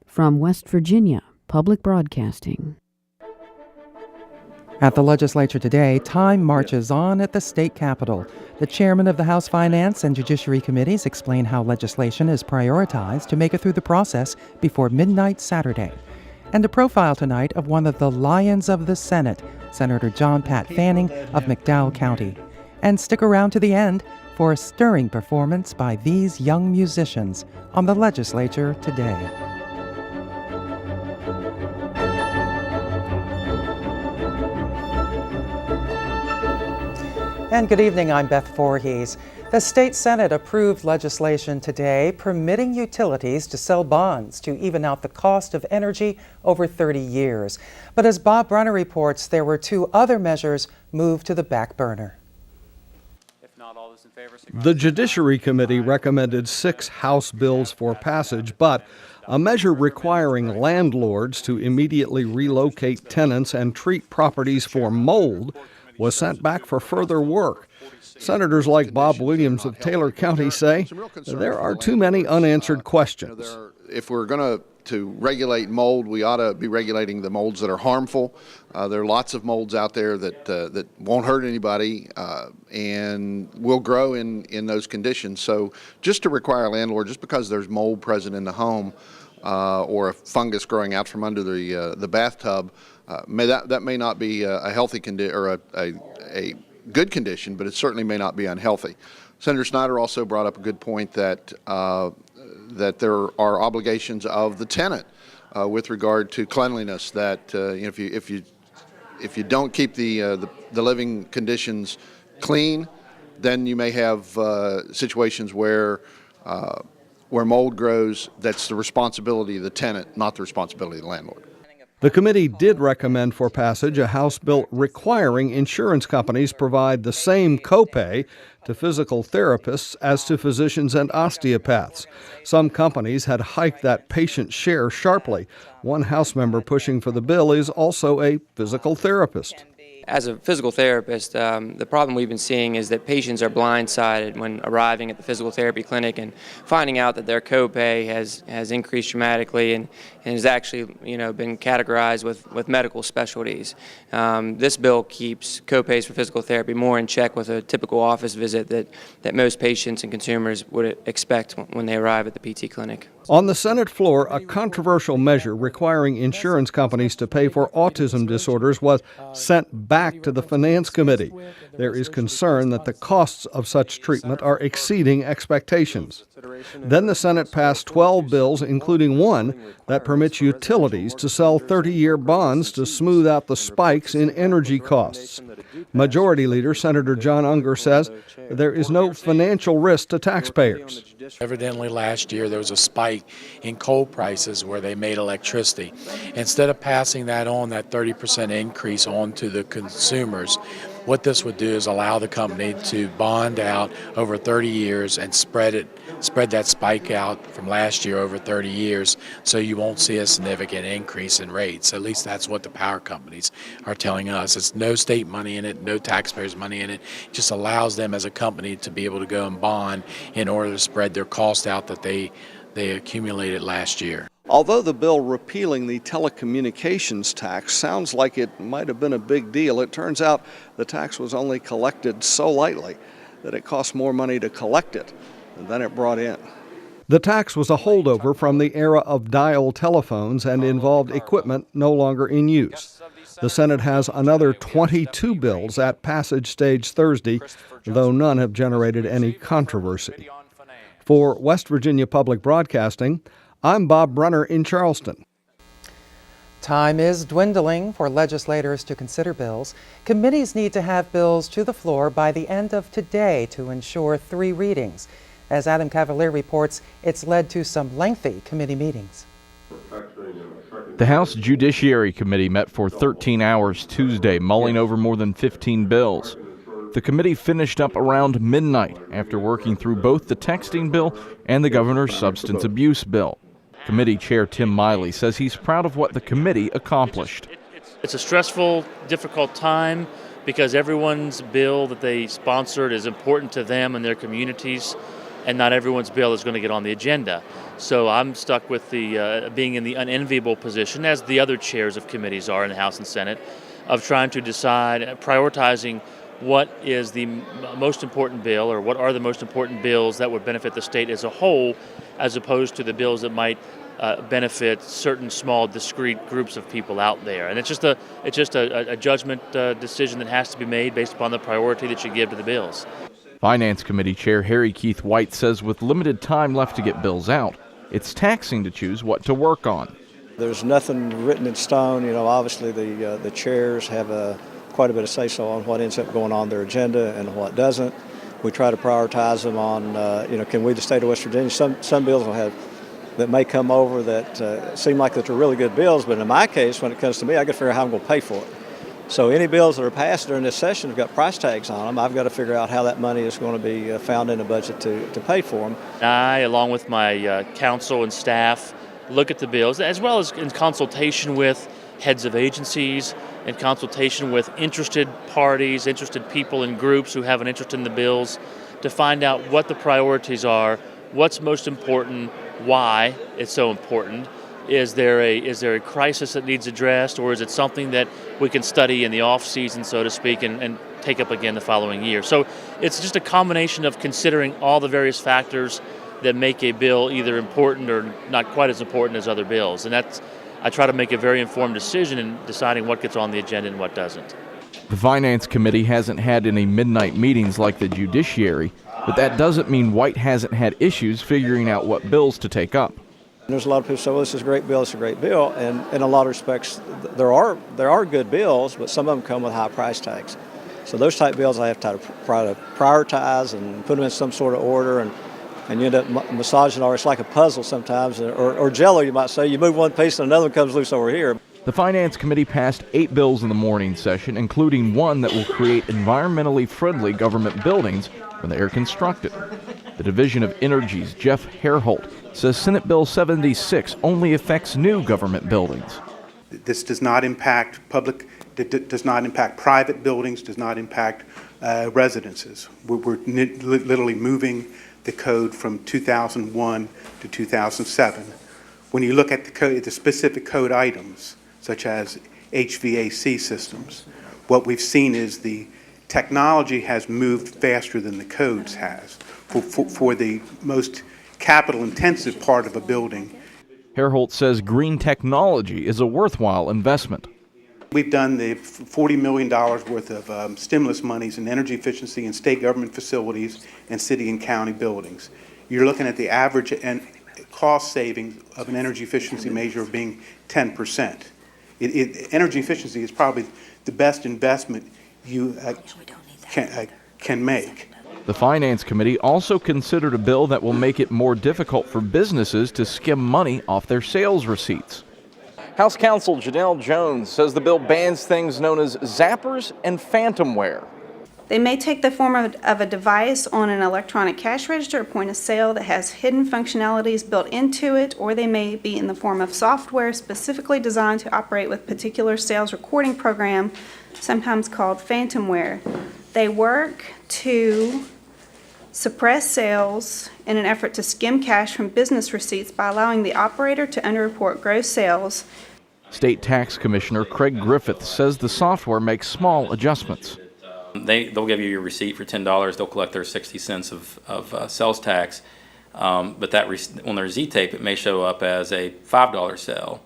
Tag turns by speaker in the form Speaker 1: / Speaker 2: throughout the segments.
Speaker 1: From West Virginia Public Broadcasting.
Speaker 2: At the Legislature today, time marches on at the state capitol. The chairman of the House Finance and Judiciary Committees explain how legislation is prioritized to make it through the process before midnight Saturday. And a profile tonight of one of the lions of the Senate, Senator John Pat Fanning of McDowell County. And stick around to the end for a stirring performance by these young musicians on the Legislature today. And good evening, I'm Beth Voorhees. The state Senate approved legislation today permitting utilities to sell bonds to even out the cost of energy over 30 years. But as Bob Brunner reports, there were two other measures moved to the back burner.
Speaker 3: The Judiciary Committee recommended 6 House bills for passage, but a measure requiring landlords to immediately relocate tenants and treat properties for mold was sent back for further work. Senators like Bob Williams of Taylor County say there are too many unanswered questions.
Speaker 4: If we're going to regulate mold, we ought to be regulating the molds that are harmful. There are lots of molds out there that won't hurt anybody and will grow in those conditions. So just to require a landlord, just because there's mold present in the home or a fungus growing out from under the bathtub, that may not be a healthy condition or a good condition, but it certainly may not be unhealthy. Senator Snyder also brought up a good point that there are obligations of the tenant with regard to cleanliness. That if you don't keep the living conditions clean, then you may have situations where mold grows. That's the responsibility of the tenant, not the responsibility of the landlord.
Speaker 3: The committee did recommend for passage a House bill requiring insurance companies provide the same copay to physical therapists as to physicians and osteopaths. Some companies had hiked that patient share sharply. One House member pushing for the bill is also a physical therapist.
Speaker 5: As a physical therapist, the problem we've been seeing is that patients are blindsided when arriving at the physical therapy clinic and finding out that their copay has increased dramatically and has actually been categorized with medical specialties. This bill keeps copays for physical therapy more in check with a typical office visit that most patients and consumers would expect when they arrive at the PT clinic.
Speaker 3: On the Senate floor, a controversial measure requiring insurance companies to pay for autism disorders was sent back to the Finance Committee. There is concern that the costs of such treatment are exceeding expectations. Then the Senate passed 12 bills, including one that permits utilities to sell 30-year bonds to smooth out the spikes in energy costs. Majority Leader Senator John Unger says there is no financial risk to taxpayers.
Speaker 6: Evidently last year there was a spike in coal prices where they made electricity. Instead of passing that 30% increase on to the consumers, what this would do is allow the company to bond out over 30 years and spread that spike out from last year over 30 years, so you won't see a significant increase in rates. At least that's what the power companies are telling us. It's no state money in it, no taxpayers' money in it. It just allows them as a company to be able to go and bond in order to spread their cost out that they accumulated last year.
Speaker 3: Although the bill repealing the telecommunications tax sounds like it might have been a big deal, it turns out the tax was only collected so lightly that it cost more money to collect it than it brought in. The tax was a holdover from the era of dial telephones and involved equipment no longer in use. The Senate has another 22 bills at passage stage Thursday, though none have generated any controversy. For West Virginia Public Broadcasting, I'm Bob Brunner in Charleston.
Speaker 2: Time is dwindling for legislators to consider bills. Committees need to have bills to the floor by the end of today to ensure 3 readings. As Adam Cavalier reports, it's led to some lengthy committee meetings.
Speaker 7: The House Judiciary Committee met for 13 hours Tuesday, mulling over more than 15 bills. The committee finished up around midnight after working through both the texting bill and the governor's substance abuse bill. Committee Chair Tim Miley says he's proud of what the committee accomplished.
Speaker 8: It's a stressful, difficult time because everyone's bill that they sponsored is important to them and their communities. and not everyone's bill is going to get on the agenda. So I'm stuck with the being in the unenviable position, as the other chairs of committees are in the House and Senate, of trying to decide, prioritizing what is the most important bill, or what are the most important bills that would benefit the state as a whole, as opposed to the bills that might benefit certain small, discrete groups of people out there. And it's just a judgment decision that has to be made based upon the priority that you give to the bills.
Speaker 7: Finance Committee Chair Harry Keith White says with limited time left to get bills out, it's taxing to choose what to work on.
Speaker 9: There's nothing written in stone. Obviously the chairs have quite a bit of say-so on what ends up going on their agenda and what doesn't. We try to prioritize them on, can we, the state of West Virginia, some bills will have that may come over that seem like that they're really good bills, but in my case, when it comes to me, I got to figure out how I'm going to pay for it. So any bills that are passed during this session have got price tags on them. I've got to figure out how that money is going to be found in the budget to pay for them.
Speaker 8: I, along with my council and staff, look at the bills, as well as in consultation with heads of agencies, in consultation with interested parties, interested people and groups who have an interest in the bills, to find out what the priorities are, what's most important, why it's so important. Is there a crisis that needs addressed, or is it something that we can study in the off season, so to speak, and take up again the following year? So it's just a combination of considering all the various factors that make a bill either important or not quite as important as other bills. And I try to make a very informed decision in deciding what gets on the agenda and what doesn't.
Speaker 7: The Finance Committee hasn't had any midnight meetings like the judiciary, but that doesn't mean White hasn't had issues figuring out what bills to take up.
Speaker 9: There's a lot of people say, well, this is a great bill, it's a great bill. And in a lot of respects, there are good bills, but some of them come with high price tags. So those type bills I have to try to prioritize and put them in some sort of order, and you end up massaging, or it's like a puzzle sometimes, or Jell-O, you might say. You move one piece and another one comes loose over here.
Speaker 7: The Finance Committee passed 8 bills in the morning session, including one that will create environmentally friendly government buildings when they are constructed. The Division of Energy's Jeff Hairholt says Senate Bill 76 only affects new government buildings.
Speaker 10: This does not impact does not impact private buildings, does not impact residences. We're literally moving the code from 2001 to 2007. When you look at the specific code items, such as HVAC systems, what we've seen is the technology has moved faster than the codes has for the most capital-intensive part of a building.
Speaker 7: Hairholt says green technology is a worthwhile investment.
Speaker 10: We've done the $40 million worth of stimulus monies in energy efficiency in state government facilities and city and county buildings. You're looking at the average and cost savings of an energy efficiency measure of being 10%. Energy efficiency is probably the best investment you can make.
Speaker 7: The Finance Committee also considered a bill that will make it more difficult for businesses to skim money off their sales receipts. House Counsel Janelle Jones says the bill bans things known as zappers and phantomware.
Speaker 11: They may take the form of a device on an electronic cash register or point of sale that has hidden functionalities built into it, or they may be in the form of software specifically designed to operate with particular sales recording program, sometimes called phantomware. They work to suppress sales in an effort to skim cash from business receipts by allowing the operator to underreport gross sales.
Speaker 7: State Tax Commissioner Craig Griffith says the software makes small adjustments.
Speaker 12: They'll give you your receipt for $10. They'll collect their 60 cents of sales tax, but that on their Z-tape it may show up as a $5 sale.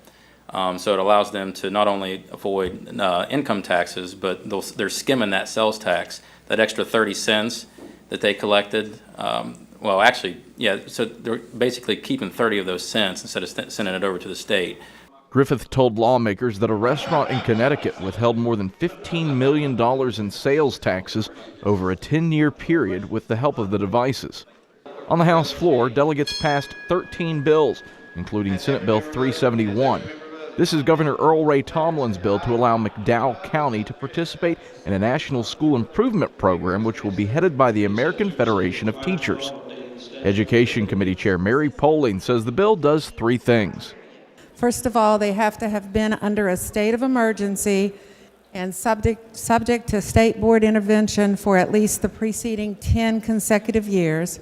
Speaker 12: So it allows them to not only avoid income taxes, but they're skimming that sales tax, that extra 30 cents that they collected. So they're basically keeping 30 of those cents instead of sending it over to the state.
Speaker 7: Griffith told lawmakers that a restaurant in Connecticut withheld more than $15 million in sales taxes over a 10-year period with the help of the devices. On the House floor, delegates passed 13 bills, including Senate Bill 371. This is Governor Earl Ray Tomlin's bill to allow McDowell County to participate in a national school improvement program which will be headed by the American Federation of Teachers. Education Committee Chair Mary Poling says the bill does 3 things.
Speaker 13: First of all, they have to have been under a state of emergency and subject to state board intervention for at least the preceding 10 consecutive years.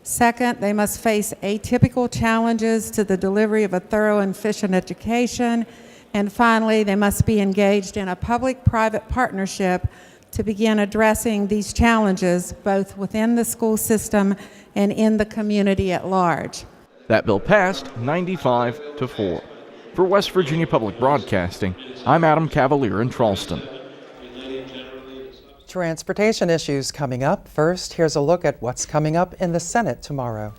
Speaker 13: Second, they must face atypical challenges to the delivery of a thorough and efficient education. And finally, they must be engaged in a public-private partnership to begin addressing these challenges both within the school system and in the community at large.
Speaker 7: That bill passed 95-4. For West Virginia Public Broadcasting, I'm Adam Cavalier in Charleston.
Speaker 2: Transportation issues coming up. First, here's a look at what's coming up in the Senate tomorrow.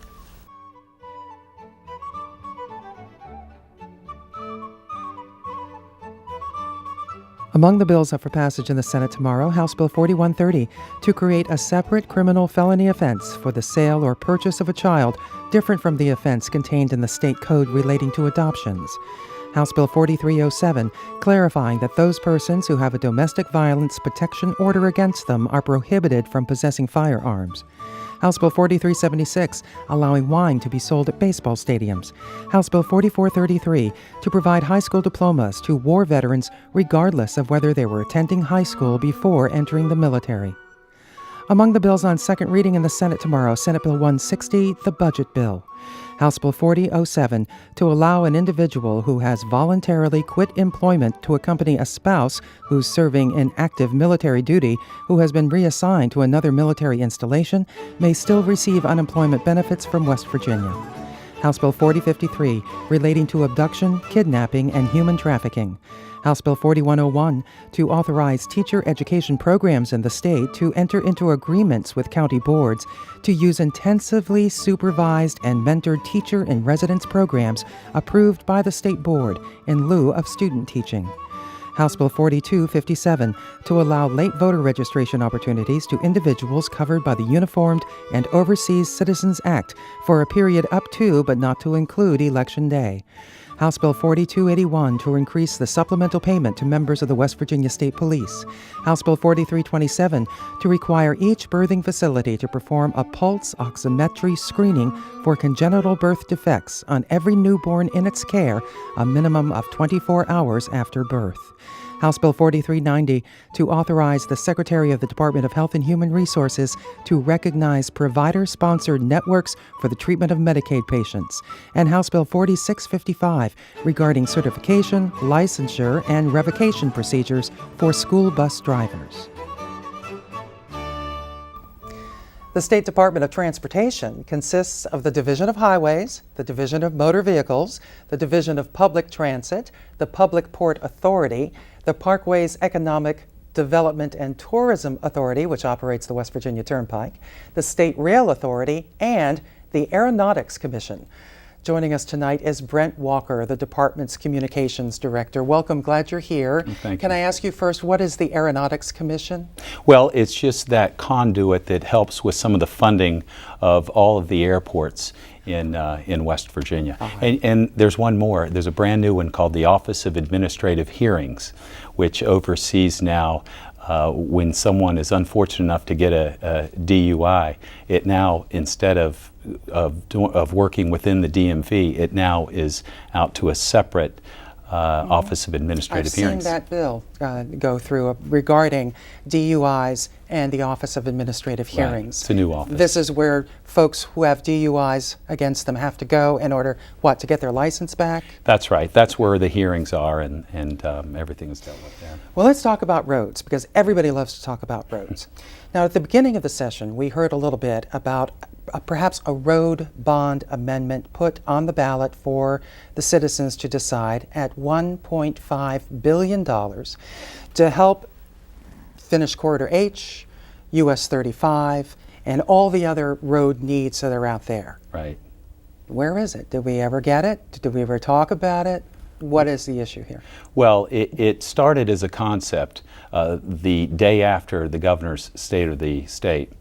Speaker 2: Among the bills up for passage in the Senate tomorrow, House Bill 4130 to create a separate criminal felony offense for the sale or purchase of a child different from the offense contained in the state code relating to adoptions. House Bill 4307 clarifying that those persons who have a domestic violence protection order against them are prohibited from possessing firearms. House Bill 4376 allowing wine to be sold at baseball stadiums. House Bill 4433 to provide high school diplomas to war veterans regardless of whether they were attending high school before entering the military. Among the bills on second reading in the Senate tomorrow, Senate Bill 160, the Budget Bill. House Bill 4007 to allow an individual who has voluntarily quit employment to accompany a spouse who's serving in active military duty who has been reassigned to another military installation may still receive unemployment benefits from West Virginia. House Bill 4053 relating to abduction, kidnapping, and human trafficking. House Bill 4101 to authorize teacher education programs in the state to enter into agreements with county boards to use intensively supervised and mentored teacher and residence programs approved by the state board in lieu of student teaching. House Bill 4257 to allow late voter registration opportunities to individuals covered by the Uniformed and Overseas Citizens Act for a period up to but not to include Election Day. House Bill 4281 to increase the supplemental payment to members of the West Virginia State Police. House Bill 4327 to require each birthing facility to perform a pulse oximetry screening for congenital birth defects on every newborn in its care, a minimum of 24 hours after birth. House Bill 4390 to authorize the Secretary of the Department of Health and Human Resources to recognize provider-sponsored networks for the treatment of Medicaid patients. And House Bill 4655 regarding certification, licensure, and revocation procedures for school bus drivers. The State Department of Transportation consists of the Division of Highways, the Division of Motor Vehicles, the Division of Public Transit, the Public Port Authority, the Parkways Economic Development and Tourism Authority, which operates the West Virginia Turnpike, the State Rail Authority, and the Aeronautics Commission. Joining us tonight is Brent Walker, the department's communications director. Welcome, glad you're here.
Speaker 14: Thank
Speaker 2: Can
Speaker 14: you.
Speaker 2: I ask you first, what is the Aeronautics Commission?
Speaker 14: Well, it's just that conduit that helps with some of the funding of all of the airports in West Virginia.
Speaker 2: Right.
Speaker 14: And there's one more. There's a brand new one called the Office of Administrative Hearings, which oversees now when someone is unfortunate enough to get a DUI, it now, instead of working within the DMV, it now is out to a separate Office of Administrative Hearings.
Speaker 2: I've seen that bill go through regarding DUIs and the Office of Administrative
Speaker 14: Right.
Speaker 2: Hearings.
Speaker 14: It's a new office.
Speaker 2: This is where folks who have DUIs against them have to go in order, to get their license back?
Speaker 14: That's right. That's where the hearings are, and everything is dealt with there.
Speaker 2: Well, let's talk about roads, because everybody loves to talk about roads. Now, at the beginning of the session, we heard a little bit about perhaps a road bond amendment put on the ballot for the citizens to decide at $1.5 billion to help finish Corridor H, US 35, and all the other road needs that are out there.
Speaker 14: Right.
Speaker 2: Where is it? Did we ever get it? Did we ever talk about it? What is the issue here?
Speaker 14: Well, it started as a concept the day after the governor's State of the State.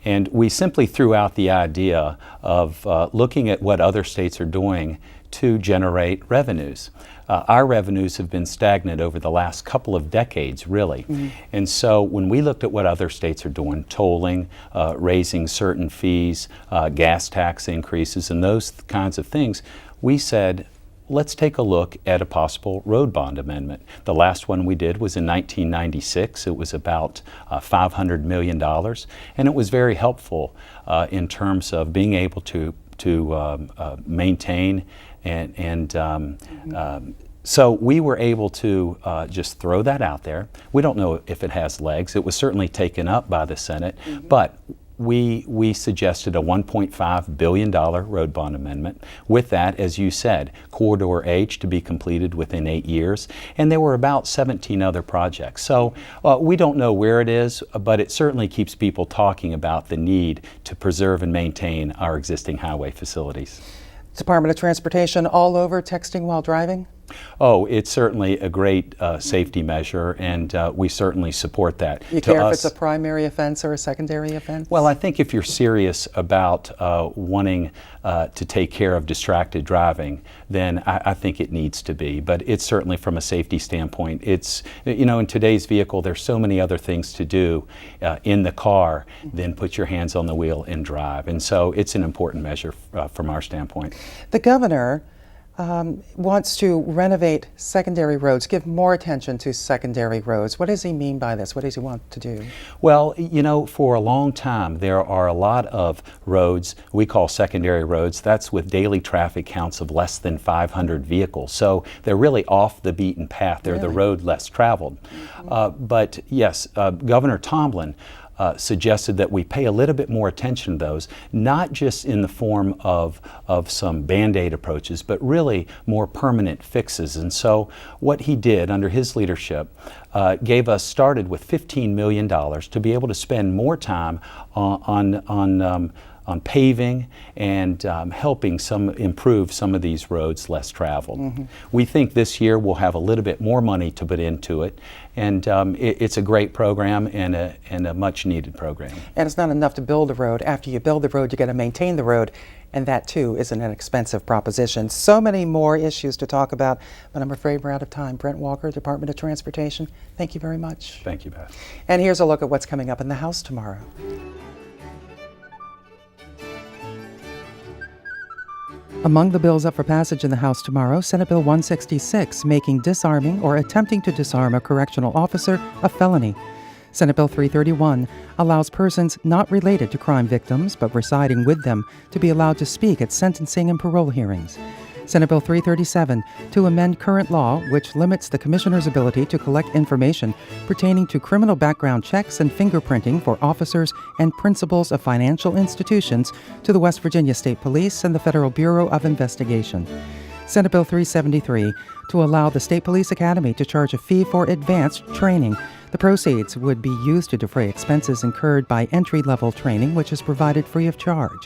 Speaker 14: And we simply threw out the idea of looking at what other states are doing to generate revenues. Our revenues have been stagnant over the last couple of decades, really. Mm-hmm. And so when we looked at what other states are doing, tolling, raising certain fees, gas tax increases, and those kinds of things, we said, let's take a look at a possible road bond amendment. The last one we did was in 1996. It was about $500 million, and it was very helpful in terms of being able to maintain so we were able to just throw that out there. We don't know if it has legs. It was certainly taken up by the Senate, but we suggested a $1.5 billion road bond amendment. With that, as you said, Corridor H to be completed within 8 years, and there were about 17 other projects. So we don't know where it is, but it certainly keeps people talking about the need to preserve and maintain our existing highway facilities.
Speaker 2: Department of Transportation all over texting while driving?
Speaker 14: Oh, it's certainly a great safety measure, and we certainly support that.
Speaker 2: You care if it's a primary offense or a secondary offense?
Speaker 14: Well, I think if you're serious about wanting to take care of distracted driving, then I think it needs to be. But it's certainly from a safety standpoint. It's, you know, in today's vehicle, there's so many other things to do in the car than put your hands on the wheel and drive. And so it's an important measure from our standpoint.
Speaker 2: The governor wants to renovate secondary roads, give more attention to secondary roads. What does he mean by this? What does he want to do?
Speaker 14: Well, you know, for a long time, there are a lot of roads we call secondary roads. That's with daily traffic counts of less than 500 vehicles. So they're really off the beaten path. They're the road less traveled. But yes, Governor Tomlin suggested that we pay a little bit more attention to those, not just in the form of some Band-Aid approaches, but really more permanent fixes. And so what he did under his leadership started with $15 million to be able to spend more time on paving and helping improve some of these roads less traveled. We think this year we'll have a little bit more money to put into it, and it's a great program and a much needed program.
Speaker 2: And it's not enough to build a road. After you build the road, you got to maintain the road, and that too isn't an expensive proposition. So many more issues to talk about, but I'm afraid we're out of time. Brent Walker, Department of Transportation, thank you very much.
Speaker 14: Thank you, Beth.
Speaker 2: And here's a look at what's coming up in the House tomorrow. Among the bills up for passage in the House tomorrow, Senate Bill 166, making disarming or attempting to disarm a correctional officer a felony. Senate Bill 331 allows persons not related to crime victims but residing with them to be allowed to speak at sentencing and parole hearings. Senate Bill 337 to amend current law, which limits the Commissioner's ability to collect information pertaining to criminal background checks and fingerprinting for officers and principals of financial institutions to the West Virginia State Police and the Federal Bureau of Investigation. Senate Bill 373 to allow the State Police Academy to charge a fee for advanced training. The proceeds would be used to defray expenses incurred by entry-level training, which is provided free of charge.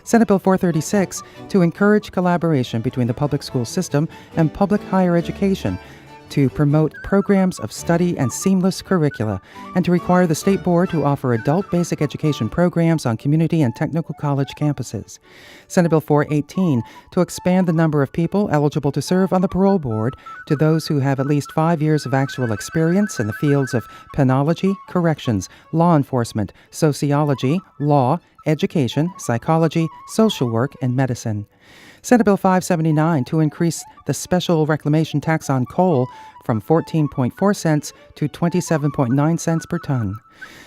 Speaker 2: Senate Bill 436 to encourage collaboration between the public school system and public higher education to promote programs of study and seamless curricula, and to require the State Board to offer adult basic education programs on community and technical college campuses. Senate Bill 418 to expand the number of people eligible to serve on the parole board to those who have at least 5 years of actual experience in the fields of penology, corrections, law enforcement, sociology, law, education, psychology, social work, and medicine. Senate Bill 579 to increase the special reclamation tax on coal from 14.4 cents to 27.9 cents per ton.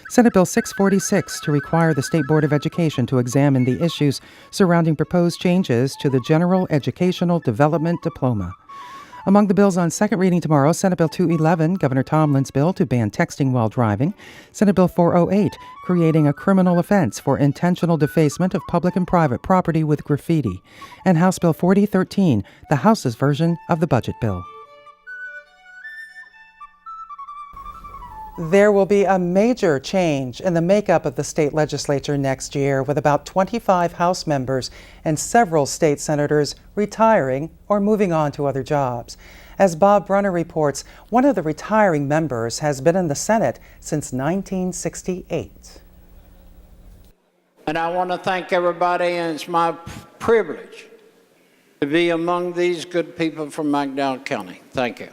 Speaker 2: Senate Bill 646 to require the State Board of Education to examine the issues surrounding proposed changes to the General Educational Development Diploma. Among the bills on second reading tomorrow, Senate Bill 211, Governor Tomlin's bill to ban texting while driving, Senate Bill 408, creating a criminal offense for intentional defacement of public and private property with graffiti, and House Bill 4013, the House's version of the budget bill. There will be a major change in the makeup of the state legislature next year, with about 25 House members and several state senators retiring or moving on to other jobs. As Bob Brunner reports, one of the retiring members has been in the Senate since 1968.
Speaker 15: And I want to thank everybody, and it's my privilege to be among these good people from McDowell County. Thank you.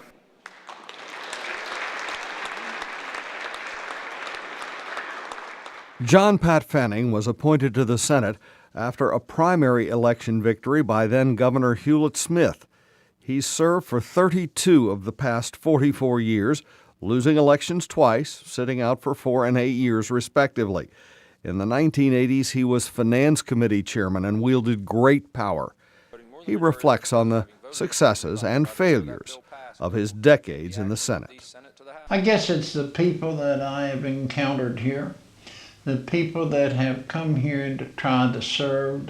Speaker 16: John Pat Fanning was appointed to the Senate after a primary election victory by then-Governor Hewlett Smith. He's served for 32 of the past 44 years, losing elections twice, sitting out for 4 and 8 years respectively. In the 1980s, he was Finance Committee chairman and wielded great power. He reflects on the successes and failures of his decades in the Senate.
Speaker 15: I guess it's the people that I have encountered here, the people that have come here to try to serve,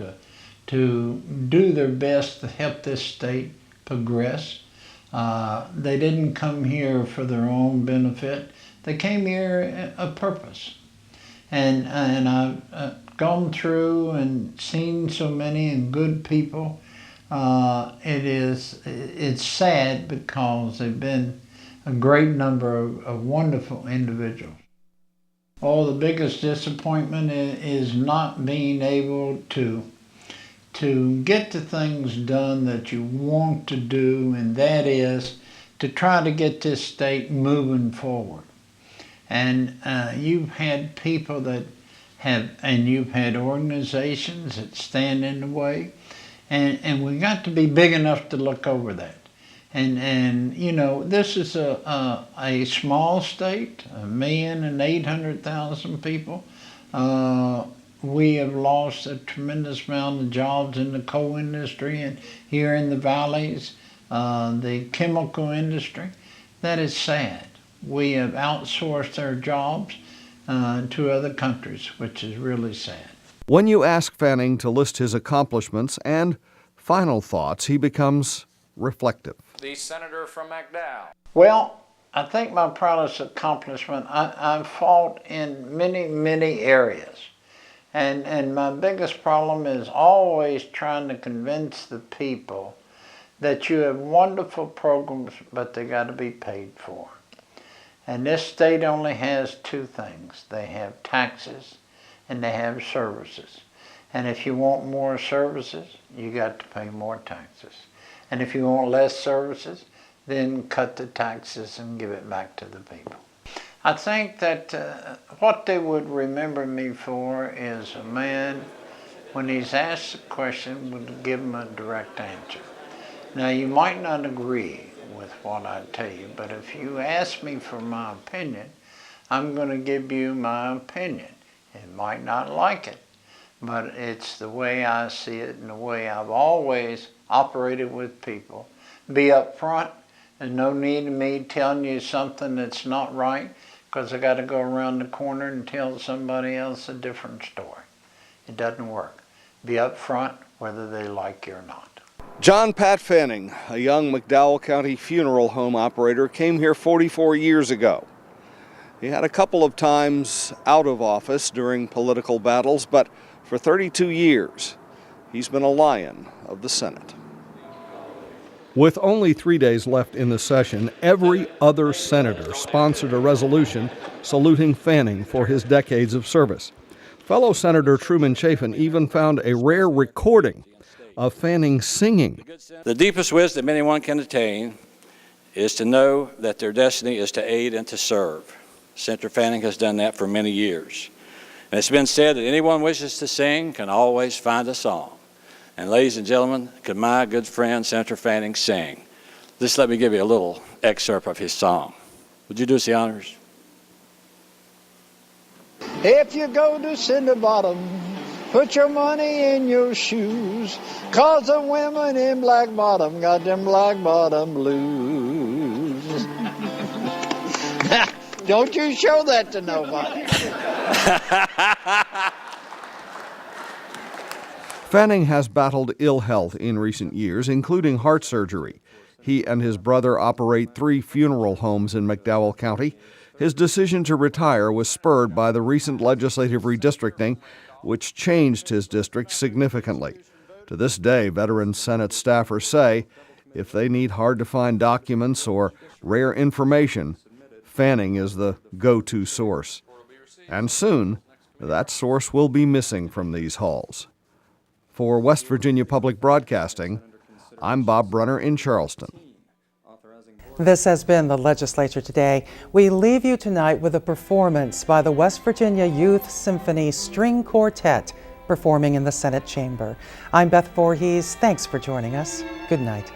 Speaker 15: to do their best to help this state progress. They didn't come here for their own benefit. They came here a purpose. And I've gone through and seen so many and good people. It's sad because they've been a great number of wonderful individuals. Oh, the biggest disappointment is not being able to get the things done that you want to do, and that is to try to get this state moving forward. And you've had people that have, and you've had organizations that stand in the way, and we got to be big enough to look over that. And you know, this is a small state, 1,800,000 people. We have lost a tremendous amount of jobs in the coal industry and here in the valleys, the chemical industry. That is sad. We have outsourced our jobs to other countries, which is really sad.
Speaker 16: When you ask Fanning to list his accomplishments and final thoughts, he becomes reflective.
Speaker 17: The senator from McDowell.
Speaker 15: Well, I think my proudest accomplishment, I've fought in many, many areas. And my biggest problem is always trying to convince the people that you have wonderful programs, but they got to be paid for. And this state only has two things. They have taxes and they have services. And if you want more services, you got to pay more taxes. And if you want less services, then cut the taxes and give it back to the people. I think that what they would remember me for is a man, when he's asked a question, would give him a direct answer. Now, you might not agree with what I tell you, but if you ask me for my opinion, I'm going to give you my opinion. You might not like it, but it's the way I see it and the way I've always operated with people. Be upfront. There's no need of me telling you something that's not right, because I got to go around the corner and tell somebody else a different story. It doesn't work. Be upfront whether they like you or not.
Speaker 3: John Pat Fanning, a young McDowell County funeral home operator, came here 44 years ago. He had a couple of times out of office during political battles, but for 32 years, he's been a lion of the Senate.
Speaker 16: With only 3 days left in the session, every other senator sponsored a resolution saluting Fanning for his decades of service. Fellow Senator Truman Chafin even found a rare recording of Fanning singing.
Speaker 18: The deepest wisdom anyone can attain is to know that their destiny is to aid and to serve. Senator Fanning has done that for many years. And it's been said that anyone wishes to sing can always find a song. And ladies and gentlemen, could my good friend Senator Fanning sing? Just let me give you a little excerpt of his song. Would you do us the honors?
Speaker 15: If you go to Cinder Bottom, put your money in your shoes, 'cause the women in Black Bottom got them Black Bottom blues. Don't you show that to nobody.
Speaker 16: Fanning has battled ill health in recent years, including heart surgery. He and his brother operate 3 funeral homes in McDowell County. His decision to retire was spurred by the recent legislative redistricting, which changed his district significantly. To this day, veteran Senate staffers say if they need hard-to-find documents or rare information, Fanning is the go-to source. And soon, that source will be missing from these halls. For West Virginia Public Broadcasting, I'm Bob Brunner in Charleston.
Speaker 2: This has been the Legislature Today. We leave you tonight with a performance by the West Virginia Youth Symphony String Quartet performing in the Senate chamber. I'm Beth Voorhees. Thanks for joining us. Good night.